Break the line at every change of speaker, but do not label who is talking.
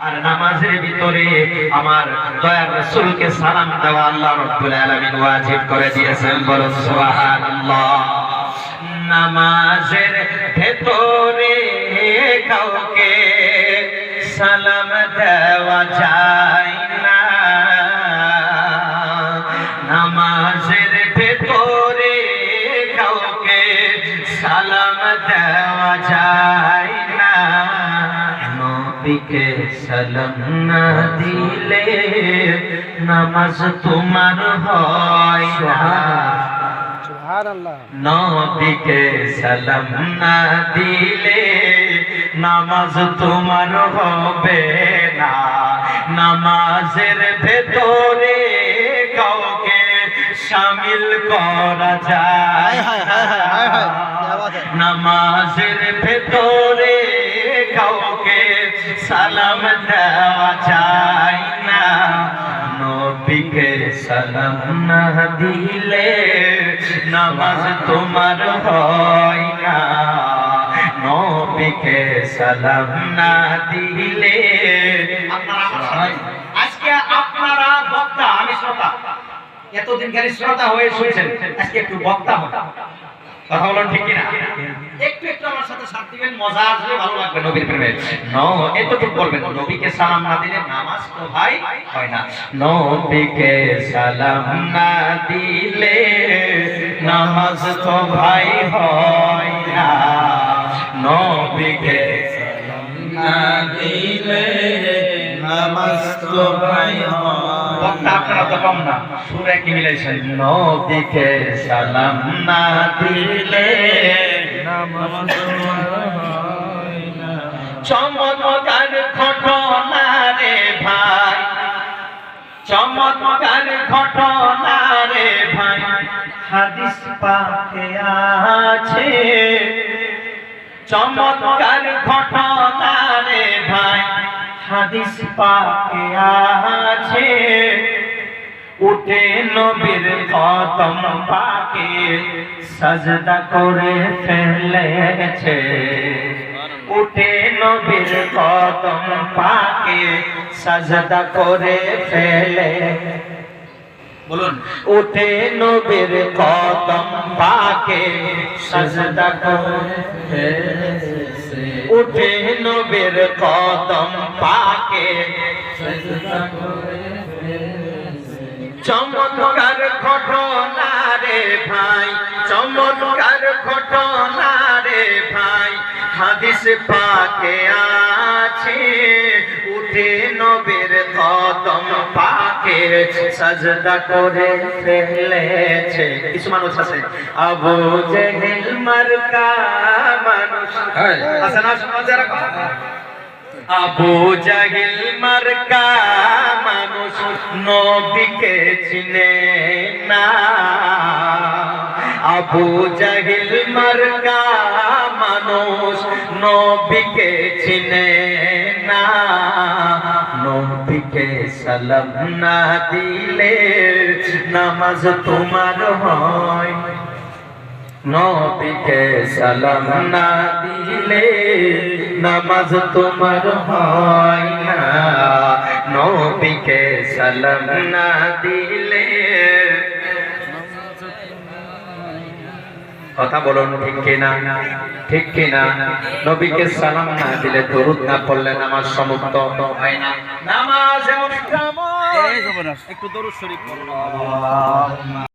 আর নামাজের ভিতরে আমার দয়ার রাসূলকে সালাম দেওয়া আল্লাহ রাব্বুল আলামিন ওয়াজিব করে দিয়েছেন। বলুন সুবহানাল্লাহ। নামাজের ভিতরে কাউকে সালাম দেওয়া যায় না, নামাজের ভিতরে কাউকে সালাম দেওয়া যায় না। নবীকে সালাম না দিলে নামাজ তোমার হয় না। নবীকে সালাম না দিলে নামাজ তোমার হবে না। নামাজের ভেতরে কাউকে শামিল করা যায়, নামাজের ভেতরে কাউকে সালাম দেওয়া যায় না। নবীকে সালাম না দিলে নামাজ তোমার হয় না। নবীকে সালাম না দিলে
আজকে আপনারা বক্তা, আমি শ্রোতা, এতদিন খালি শ্রোতা হয়ে শুনছেন, আজকে একটু বক্তা হন। কথা বলুন ঠিক কিনা? একটু একটু আমার সাথে সাথ দিবেন, মজা আসবে, ভালো লাগবে নবীর প্রেমে।
এতটুকু বলবেন, নবীকে সালাম না দিলে নামাজ তো ভাই হয় না। নবীকে সালাম না দিলে নামাজ তো ভাই হয় না। নবীকে সালাম না দিলে নামাজ তো ভাই হয়।
বক্তা আপনারা তো কম না, সুরে কি মিলাইছেন?
নবীকে সালাম না দিলে নামাজ হয় না। চমৎকার ঘটনা রে ভাই, চমৎকার ঘটনা রে ভাই, হাদিস পাকে আছে। চমৎকার ঘটনা রে ভাই, হাদিস পাকে আছে। উঠে নবীর কদম পাকে সাজদা করে ফেলেছে। উঠে নবীর কদম পাকে সাজদা করে ফেলে। বলুন, উঠে নবীর কদম পাকে সাজদা করে ফেলেছে। উঠে নবীর কদম পাকে সাজদা করে ফেলেছে। চমৎকার ঘটনা রে ভাই, চমৎকার ঘটনা রে ভাই, হাদিস পাকে আছে। উঠে নবীর কদম পাকে সাজদা করে ফেলেছে। কিছু মানুষ আছে আবু জেহেল মার্কা মানুষ আছে না সমাজের কথা। আবু জাহিল মার্কা মানুষ নবীকে চিনে না। আবু জাহিল মার্কা মানুষ নবীকে চিনে না। নবীকে সালাম না দিলে নামাজ তোমার হয়। নবীকে সালাম না দিলে নামাজ তোমার হয় না। নবীকে সালাম না দিলে। কথা বলুন ঠিক কিনা? ঠিক কিনা? নবীকে সালাম না দিলে, দরুদ না পড়লে নামাজ সমাপ্ত হয় না। নামাজ এমন একটু দরুদ শরীফ পড়ুন।